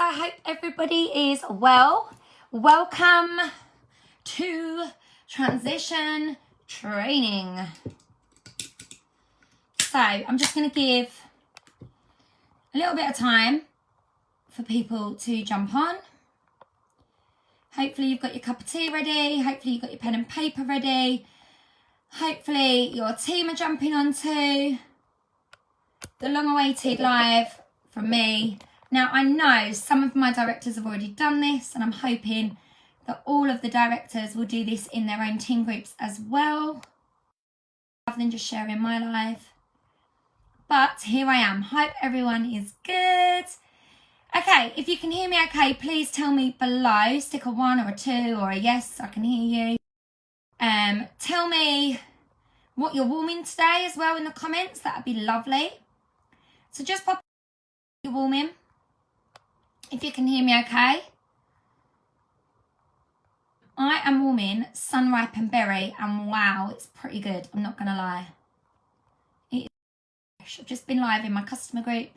I hope everybody is well. Welcome to transition training. So I'm just going to give a little bit of time for people to jump on. Hopefully you've got your cup of tea ready. Hopefully you've got your pen and paper ready. Hopefully your team are jumping onto the long-awaited live from me. Now, I know some of my directors have already done this, and I'm hoping that all of the directors will do this in their own team groups as well, rather than just sharing my live. But here I am. Hope everyone is good. Okay, if you can hear me okay, please tell me below. Stick a 1 or a 2 or a yes, so I can hear you. Tell me what you're warming today as well in the comments. That would be lovely. So just pop your warming. If you can hear me okay. I am warming Sun Ripe and Berry, and wow, it's pretty good. I'm not going to lie. I've just been live in my customer group.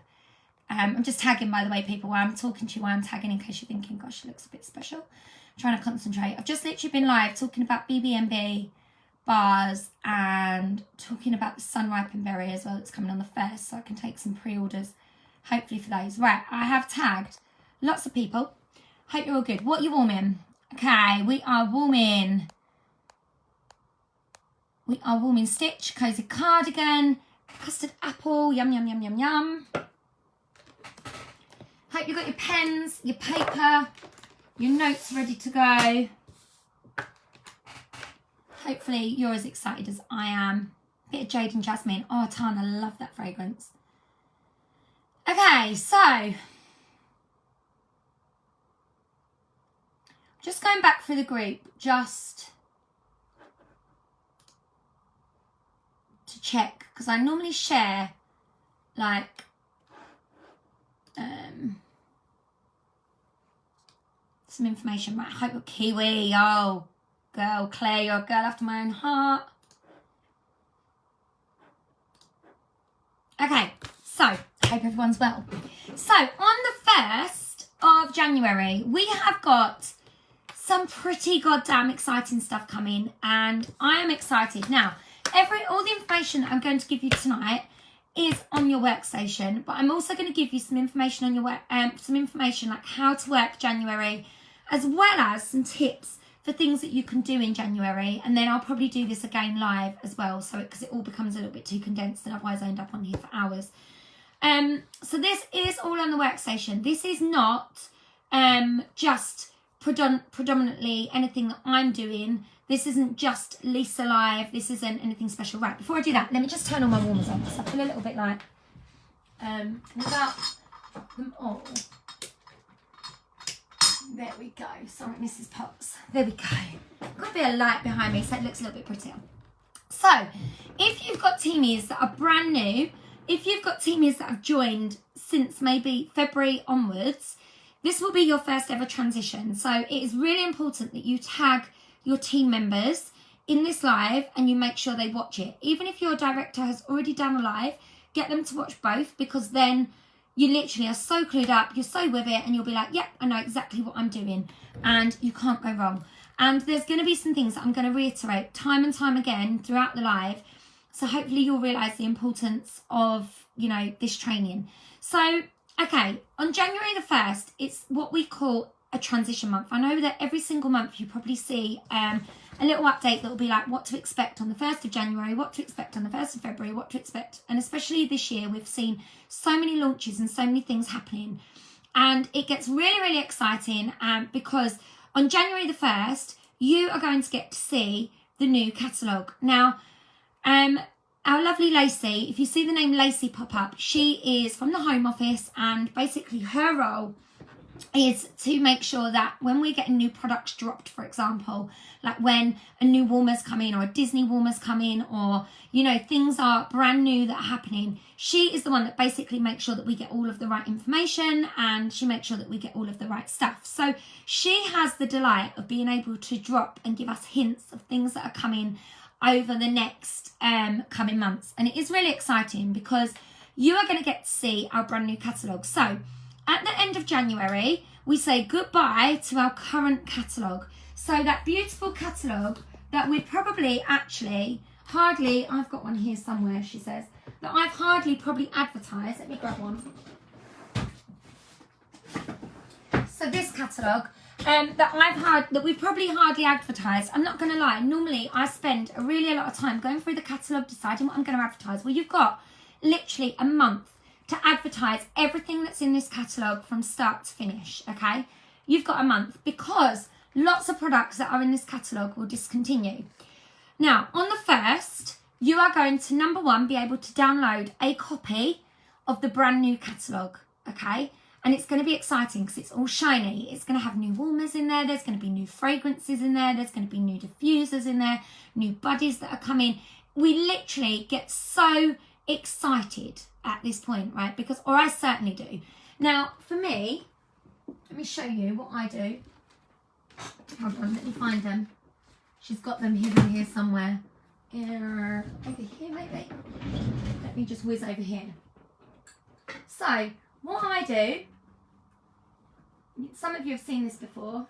I'm just tagging, by the way, people, while I'm talking to you, while I'm tagging, in case you're thinking, gosh, she looks a bit special. I'm trying to concentrate. I've just literally been live talking about BB&B bars and talking about the Sun Ripe and Berry as well. It's coming on the 1st, so I can take some pre-orders, hopefully, for those. Right, I have tagged lots of people. Hope you're all good. What are you warming? Okay, we are warming Stitch, Cozy Cardigan, Custard Apple, yum, yum, yum, yum, yum. Hope you've got your pens, your paper, your notes ready to go. Hopefully you're as excited as I am. Bit of Jade and Jasmine. Oh, Tana, I love that fragrance. Okay, so just going back through the group, just to check, because I normally share like some information. Right, I hope you're Kiwi. Oh, girl, Claire, you're a girl after my own heart. Okay, so hope everyone's well. So on the 1st of January, we have got some pretty goddamn exciting stuff coming, and I am excited. Now, all the information that I'm going to give you tonight is on your workstation, but I'm also going to give you some information on your some information like how to work January, as well as some tips for things that you can do in January. And then I'll probably do this again live as well, so because it all becomes a little bit too condensed, and otherwise I end up on here for hours. So this is all on the workstation. This is not just predominantly anything that I'm doing. This isn't just Lisa Live. This isn't anything special. Right, before I do that, let me just turn all my warmers on, because I feel a little bit like without them all. There we go. Sorry, Mrs. Potts. There we go. Got a bit of light behind me, so it looks a little bit prettier. So, if you've got teamies that are brand new, if you've got teamies that have joined since maybe February onwards, this will be your first ever transition. So it is really important that you tag your team members in this live and you make sure they watch it. Even if your director has already done a live, get them to watch both, because then you literally are so clued up, you're so with it, and you'll be like, yep, I know exactly what I'm doing, and you can't go wrong. And there's going to be some things that I'm going to reiterate time and time again throughout the live, so hopefully you'll realise the importance of, you know, this training. So, okay, on January the 1st, it's what we call a transition month. I know that every single month you probably see a little update that will be like what to expect on the 1st of January, what to expect on the 1st of February, what to expect. And especially this year, we've seen so many launches and so many things happening. And it gets really, really exciting because on January the 1st, you are going to get to see the new catalogue. Now, our lovely Lacey, if you see the name Lacey pop up, she is from the Home Office, and basically her role is to make sure that when we're getting new products dropped, for example, like when a new warmer's come in or a Disney warmer's come in, or, you know, things are brand new that are happening, she is the one that basically makes sure that we get all of the right information, and she makes sure that we get all of the right stuff. So she has the delight of being able to drop and give us hints of things that are coming over the next coming months. And it is really exciting because you are going to get to see our brand new catalogue. So at the end of January, we say goodbye to our current catalogue. So that beautiful catalogue that we've probably actually hardly, I've got one here somewhere, she says, that I've hardly probably advertised. Let me grab one. So this catalogue that we've probably hardly advertised. I'm not going to lie, normally I spend a lot of time going through the catalogue, deciding what I'm going to advertise. Well, you've got literally a month to advertise everything that's in this catalogue from start to finish, okay? You've got a month because lots of products that are in this catalogue will discontinue. Now, on the 1st, you are going to, number one, be able to download a copy of the brand new catalogue, okay? And it's going to be exciting because it's all shiny. It's going to have new warmers in there. There's going to be new fragrances in there. There's going to be new diffusers in there, new buddies that are coming. We literally get so excited at this point, right? Because, or I certainly do. Now, for me, let me show you what I do. Hold on, let me find them. She's got them hidden here somewhere. Over here, maybe. Let me just whiz over here. So, what I do, some of you have seen this before.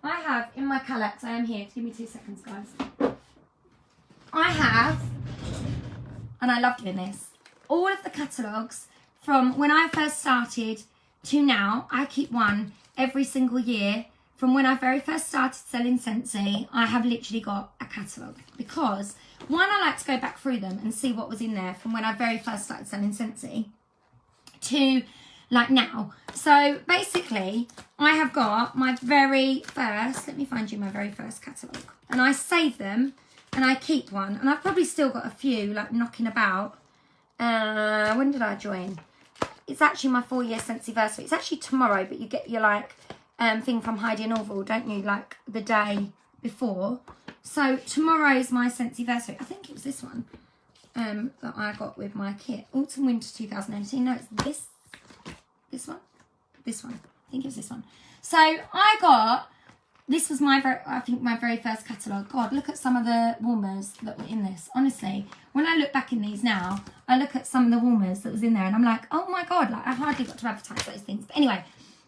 I have in my Catalogues, I am here. Give me 2 seconds, guys. I have, and I love doing this, all of the catalogues from when I first started to now. I keep one every single year. From when I very first started selling Scentsy, I have literally got a catalogue. Because, one, I like to go back through them and see what was in there from when I very first started selling Scentsy to like now. So basically, I have got my very first, let me find you my very first catalogue. And I save them and I keep one. And I've probably still got a few like knocking about. When did I join? It's actually my 4-year Scentsy-versary. It's actually tomorrow, but you get your like thing from Heidi and Orville, don't you? Like the day before. So tomorrow's my Scentsy-versary. I think it was this one that I got with my kit. Autumn Winter 2018. No, it's this one. I think it was this one. So I got, this was my very first catalogue. God, look at some of the warmers that were in this. Honestly, when I look back in these now, I look at some of the warmers that was in there and I'm like, oh my God, like I hardly got to advertise those things. But anyway,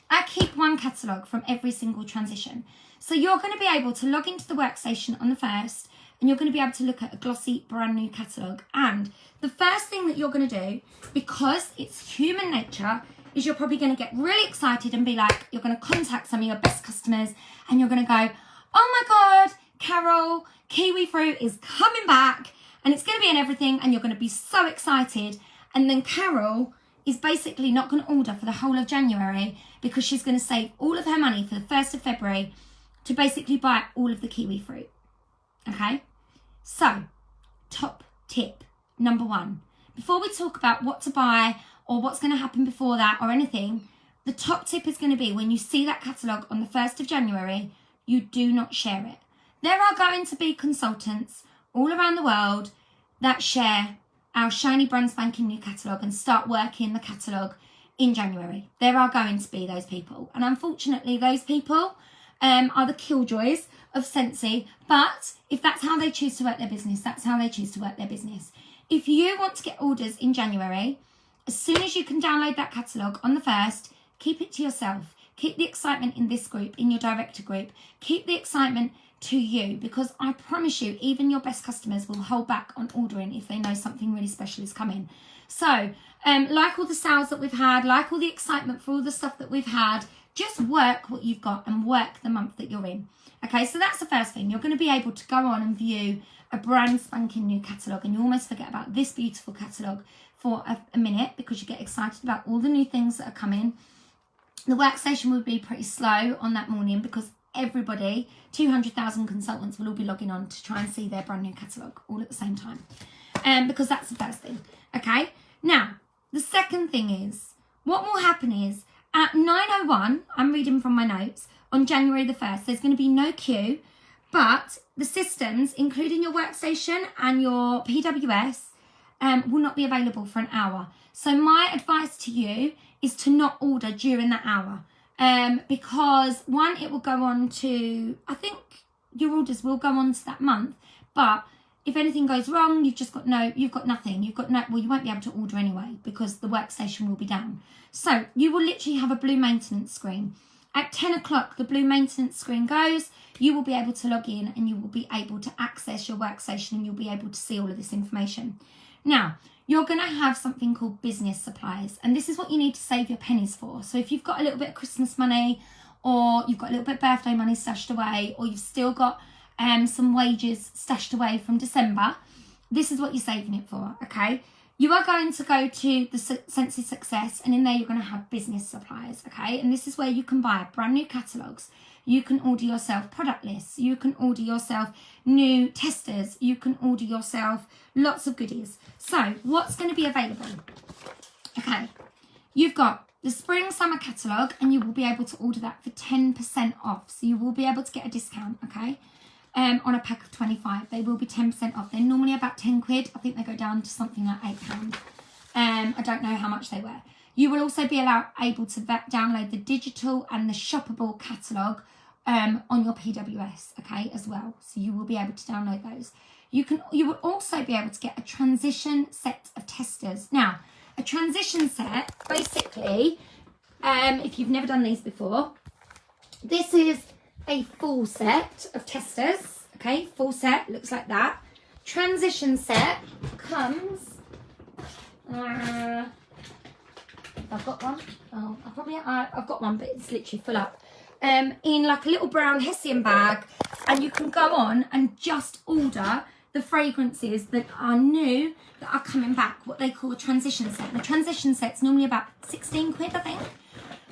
I keep one catalogue from every single transition. So you're going to be able to log into the workstation on the 1st and you're going to be able to look at a glossy brand new catalogue. And the first thing that you're going to do, because it's human nature, is you're probably going to get really excited and be like, you're going to contact some of your best customers and you're going to go, oh my God, Carol, kiwi fruit is coming back and it's going to be in everything and you're going to be so excited. And then Carol is basically not going to order for the whole of January because she's going to save all of her money for the 1st of February to basically buy all of the kiwi fruit. Okay? So, top tip, number 1. Before we talk about what to buy or what's going to happen before that or anything, the top tip is going to be when you see that catalogue on the 1st of January, you do not share it. There are going to be consultants all around the world that share our shiny brand spanking new catalogue and start working the catalogue in January. There are going to be those people. And unfortunately, those people are the killjoys of Scentsy. But if that's how they choose to work their business, that's how they choose to work their business. If you want to get orders in January, as soon as you can download that catalogue on the 1st, keep it to yourself. Keep the excitement in this group, in your director group. Keep the excitement to you, because I promise you, even your best customers will hold back on ordering if they know something really special is coming. So, like all the sales that we've had, like all the excitement for all the stuff that we've had, just work what you've got and work the month that you're in. Okay, so that's the first thing. You're going to be able to go on and view a brand spanking new catalogue, and you almost forget about this beautiful catalogue for a minute because you get excited about all the new things that are coming. The workstation will be pretty slow on that morning because everybody, 200,000 consultants, will all be logging on to try and see their brand new catalogue all at the same time. Because that's the first thing. Okay, now the second thing is, what will happen is at 9:01, I'm reading from my notes, on January the 1st, there's going to be no queue, but the systems, including your workstation and your PWS, will not be available for an hour. So my advice to you is to not order during that hour. Because one, it will go on to, I think your orders will go on to that month, but if anything goes wrong, you've got nothing. Well, you won't be able to order anyway because the workstation will be down. So you will literally have a blue maintenance screen. At 10 o'clock, the blue maintenance screen goes. You will be able to log in and you will be able to access your workstation and you'll be able to see all of this information. Now, you're going to have something called business supplies, and this is what you need to save your pennies for. So if you've got a little bit of Christmas money, or you've got a little bit of birthday money stashed away, or you've still got some wages stashed away from December, this is what you're saving it for, okay? You are going to go to the Scentsy Success, and in there you're going to have business supplies, okay? And this is where you can buy brand new catalogues. You can order yourself product lists. You can order yourself new testers. You can order yourself lots of goodies. So what's going to be available? Okay, you've got the spring summer catalogue, and you will be able to order that for 10% off. So you will be able to get a discount, okay? On a pack of 25, they will be 10% off. They're normally about 10 quid. I think they go down to something like £8. I don't know how much they were. You will also be able to download the digital and the shoppable catalogue on your PWS, okay, as well. So you will be able to download those. You will also be able to get a transition set of testers. Now, a transition set, basically, if you've never done these before, this is a full set of testers, okay, full set, looks like that. Transition set comes, I've got one, I've got one, but it's literally full up, in like a little brown Hessian bag, and you can go on and just order the fragrances that are new, that are coming back, what they call a transition set. The transition set's normally about 16 quid, I think.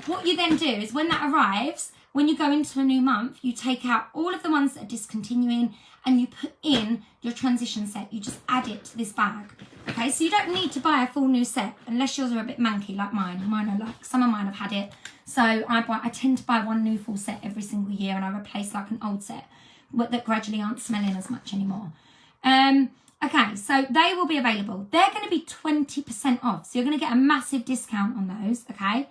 What you then do is when that arrives, when you go into a new month, you take out all of the ones that are discontinuing and you put in your transition set. You just add it to this bag. Okay, so you don't need to buy a full new set unless yours are a bit manky like mine. Mine are like, some of mine have had it. So I tend to buy one new full set every single year, and I replace like an old set but that gradually aren't smelling as much anymore. Okay, so they will be available. They're going to be 20% off. So you're going to get a massive discount on those, okay?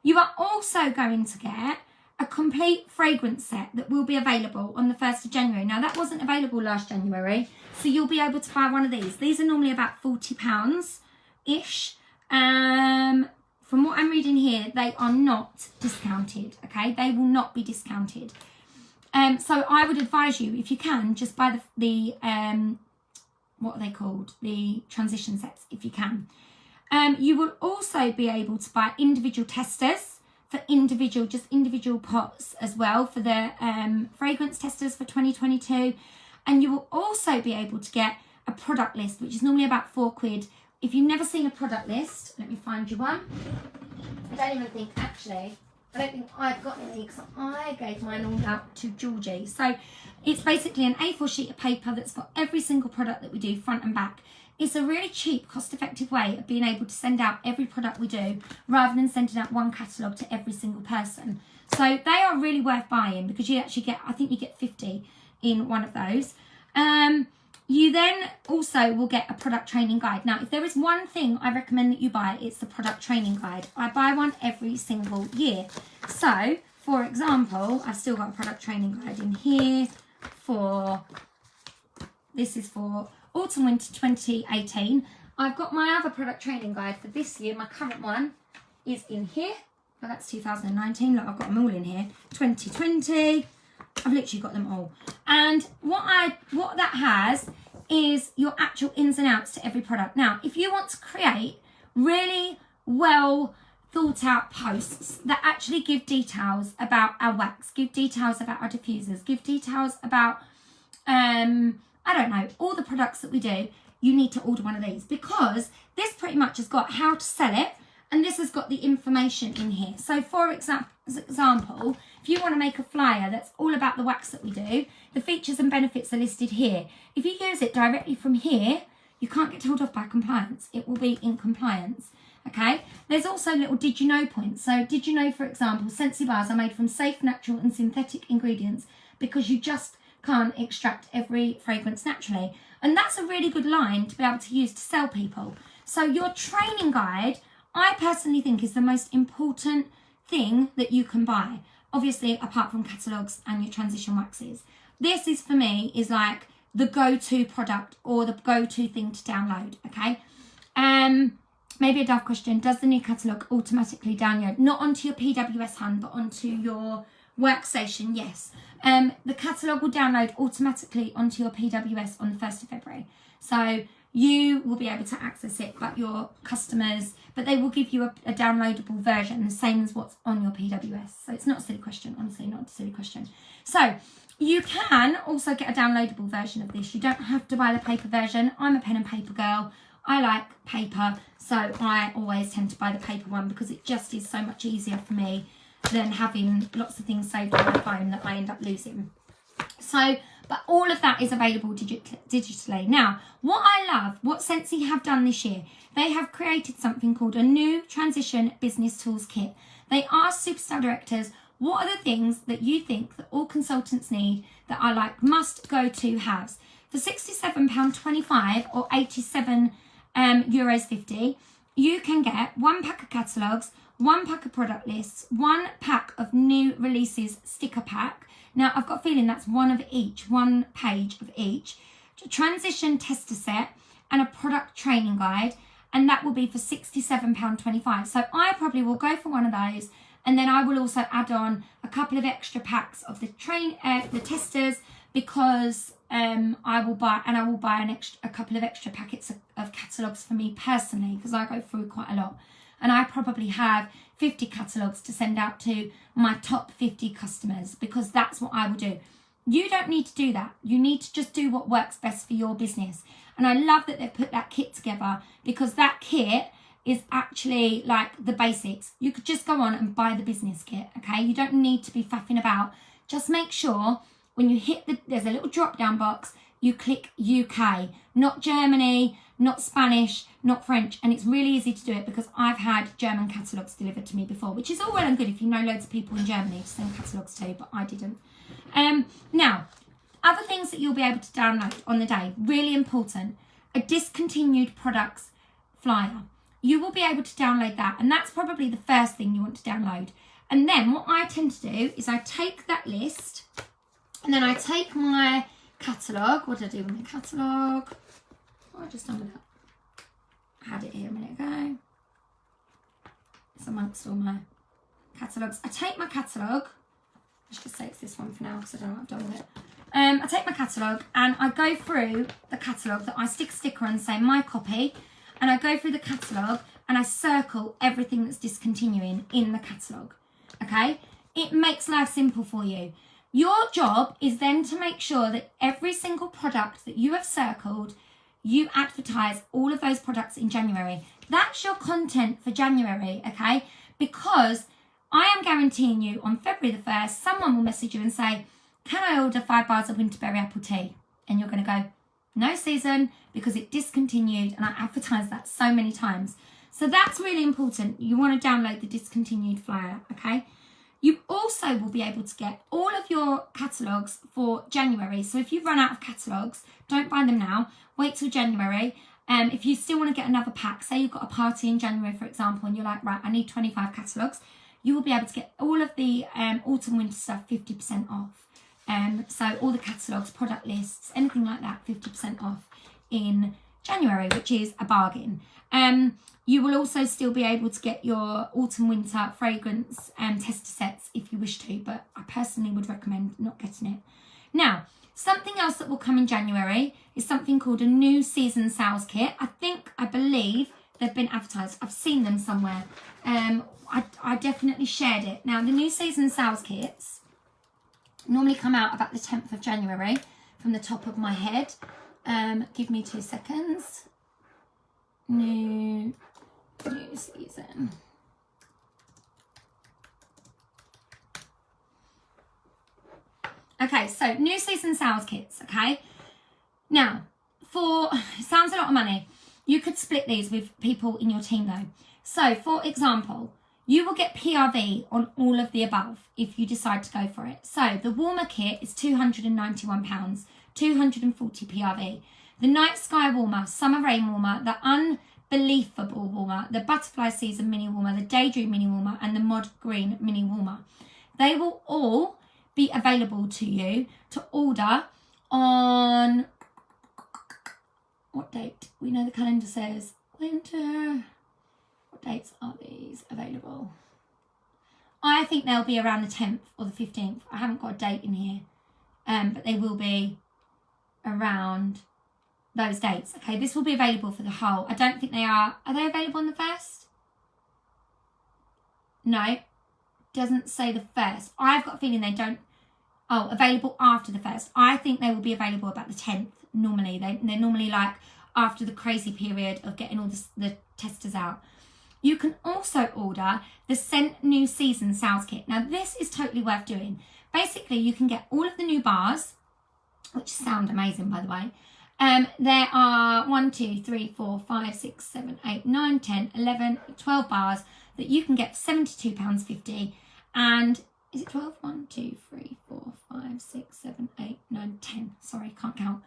You are also going to get a complete fragrance set that will be available on the 1st of January. Now, that wasn't available last January, so you'll be able to buy one of these. These are normally about £40-ish. From what I'm reading here, they are not discounted, okay? They will not be discounted. So I would advise you, if you can, just buy the what are they called? The transition sets, if you can. You will also be able to buy individual testers for individual pots as well, for the fragrance testers for 2022. And you will also be able to get a product list, which is normally about 4 quid. If you've never seen a product list, let me find you one. I don't think I've got any because I gave mine all out to Georgie. So it's basically an A4 sheet of paper that's got every single product that we do, front and back. It's a really cheap, cost-effective way of being able to send out every product we do rather than sending out one catalogue to every single person. So they are really worth buying because you actually get, I think you get 50 in one of those. You then also will get a product training guide. Now, if there is one thing I recommend that you buy, it's the product training guide. I buy one every single year. So, for example, I've still got a product training guide in here this is for Autumn Winter 2018. I've got my other product training guide for this year. My current one is in here. Well, that's 2019. Look, I've got them all in here. 2020. I've literally got them all. And what that has is your actual ins and outs to every product. Now, if you want to create really well thought out posts that actually give details about our wax, give details about our diffusers, give details about, I don't know, all the products that we do, you need to order one of these because this pretty much has got how to sell it, and this has got the information in here. So for example, if you want to make a flyer that's all about the wax that we do, the features and benefits are listed here. If you use it directly from here, you can't get told off by compliance. It will be in compliance, okay? There's also little did you know points. So did you know, for example, Scentsy bars are made from safe, natural and synthetic ingredients because you just can't extract every fragrance naturally. And that's a really good line to be able to use to sell people. So your training guide, I personally think, is the most important thing that you can buy. Obviously, apart from catalogues and your transition waxes. This is, for me, is like the go-to product or the go-to thing to download, okay? Maybe a daft question. Does the new catalogue automatically download? Not onto your PWS hand, but onto your workstation, yes. The catalogue will download automatically onto your PWS on the 1st of February. So you will be able to access it, but your customers, but they will give you a downloadable version, the same as what's on your PWS. So it's not a silly question, honestly, not a silly question. So you can also get a downloadable version of this. You don't have to buy the paper version. I'm a pen and paper girl. I like paper, so I always tend to buy the paper one because it just is so much easier for me than having lots of things saved on my phone that I end up losing. So, but all of that is available digitally. Now, what I love, what Scentsy have done this year, they have created something called a new transition business tools kit. They ask superstar directors, what are the things that you think that all consultants need that are like must go to haves? For £67.25 or €87.50, you can get 1 pack of catalogues, 1 pack of product lists, 1 pack of new releases sticker pack. Now, I've got a feeling that's one of each, 1 page of each. A transition tester set and a product training guide, and that will be for £67.25. So I probably will go for one of those, and then I will also add on a couple of extra packs of the testers, because I will buy a couple of extra packets of catalogues for me personally, because I go through quite a lot. And I probably have 50 catalogues to send out to my top 50 customers, because that's what I will do. You don't need to do that. You need to just do what works best for your business. And I love that they've put that kit together, because that kit is actually like the basics. You could just go on and buy the business kit, okay? You don't need to be faffing about. Just make sure when you hit there's a little drop down box, you click UK, not Germany, not Spanish, not French. And it's really easy to do it because I've had German catalogues delivered to me before, which is all well and good if you know loads of people in Germany to send catalogues to, but I didn't. Now, other things that you'll be able to download on the day, really important, a discontinued products flyer. You will be able to download that, and that's probably the first thing you want to download. And then what I tend to do is I take that list, and then I take my catalogue. What did I do with my catalogue? What have I just done with that? I had it here a minute ago. It's amongst all my catalogues. I take my catalogue. Let's just say it's this one for now because I don't know what I've done with it. I take my catalogue and I go through the catalogue that I stick a sticker on and say my copy, and I go through the catalogue and I circle everything that's discontinuing in the catalogue. Okay? It makes life simple for you. Your job is then to make sure that every single product that you have circled, you advertise all of those products in January. That's your content for January, okay? Because I am guaranteeing you on February the 1st, someone will message you and say, can I order 5 bars of Winterberry apple tea? And you're going to go, no season, because it discontinued, and I advertised that so many times. So that's really important. You want to download the discontinued flyer, okay? You also will be able to get all of your catalogues for January. So if you've run out of catalogues, don't buy them now. Wait till January. If you still want to get another pack, say you've got a party in January, for example, and you're like, right, I need 25 catalogues, you will be able to get all of the autumn winter stuff 50% off. So all the catalogues, product lists, anything like that, 50% off in January, which is a bargain. You will also still be able to get your autumn winter fragrance tester sets if you wish to, but I personally would recommend not getting it. Now, something else that will come in January is something called a new season sales kit. I believe they've been advertised. I've seen them somewhere. I definitely shared it. Now, the new season sales kits normally come out about the 10th of January from the top of my head. Give me 2 seconds. New season. Okay, so new season sales kits, okay? Now, it sounds a lot of money. You could split these with people in your team though. So, for example, you will get PRV on all of the above if you decide to go for it. So, the warmer kit is £291, 240 PRV. The night sky warmer, summer rain warmer, the unbelievable warmer, the butterfly season mini warmer, the daydream mini warmer, and the mod green mini warmer. They will all be available to you to order on what date? We know the calendar says winter. What dates are these available? I think they'll be around the 10th or the 15th. I haven't got a date in here, but they will be around those dates. Okay, this will be available for the whole. I don't think they are. Are they available on the 1st? No, doesn't say the 1st. I've got a feeling they don't. Oh, available after the 1st. I think they will be available about the 10th. Normally, they're normally like after the crazy period of getting all the testers out. You can also order the Scent New Season sales kit. Now, this is totally worth doing. Basically, you can get all of the new bars, which sound amazing, by the way. There are 1, 2, 3, 4, 5, 6, 7, 8, 9, 10, 11, 12 bars that you can get for £72.50. And is it 12? 1, 2, 3, 4, 5, 6, 7, 8, 9, 10. Sorry, can't count.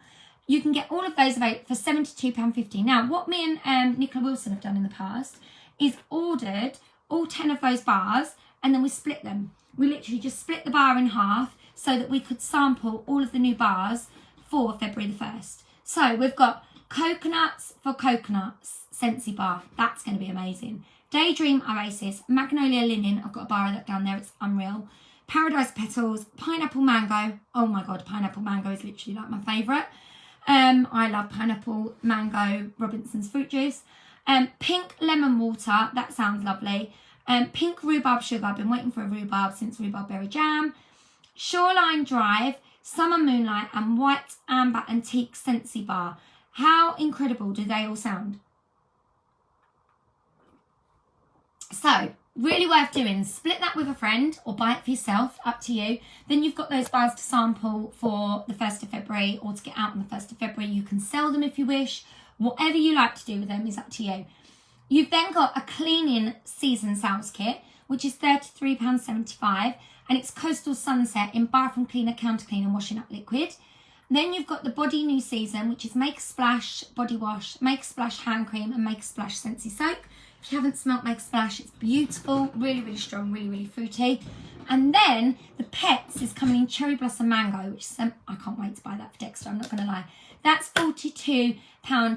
You can get all of those for £72.50. Now, what me and Nicola Wilson have done in the past is ordered all 10 of those bars and then we split them. We literally just split the bar in half so that we could sample all of the new bars for February the 1st. So we've got Coconuts for Coconuts, Scentsy bar. That's going to be amazing. Daydream Oasis, Magnolia Linen. I've got a bar of that down there. It's unreal. Paradise Petals, Pineapple Mango. Oh my God, Pineapple Mango is literally like my favourite. I love Pineapple Mango Robinson's Fruit Juice. Pink Lemon Water, that sounds lovely. Pink Rhubarb Sugar, I've been waiting for a rhubarb since Rhubarb Berry Jam. Shoreline Drive, Summer Moonlight and White Amber Antique Scentsy Bar. How incredible do they all sound? So, really worth doing. Split that with a friend or buy it for yourself, up to you. Then you've got those bars to sample for the 1st of February or to get out on the 1st of February. You can sell them if you wish. Whatever you like to do with them is up to you. You've then got a cleaning season sales kit, which is £33.75, and it's Coastal Sunset in Bathroom Cleaner, Counter Cleaner and Washing Up Liquid. Then you've got the Body New Season, which is Make a Splash Body Wash, Make a Splash Hand Cream and Make a Splash Scentsy Soap. If you haven't smelt Make a Splash, it's beautiful, really, really strong, really, really fruity. And then the Pets is coming in Cherry Blossom Mango, which is, I can't wait to buy that for Dexter, I'm not going to lie. That's £42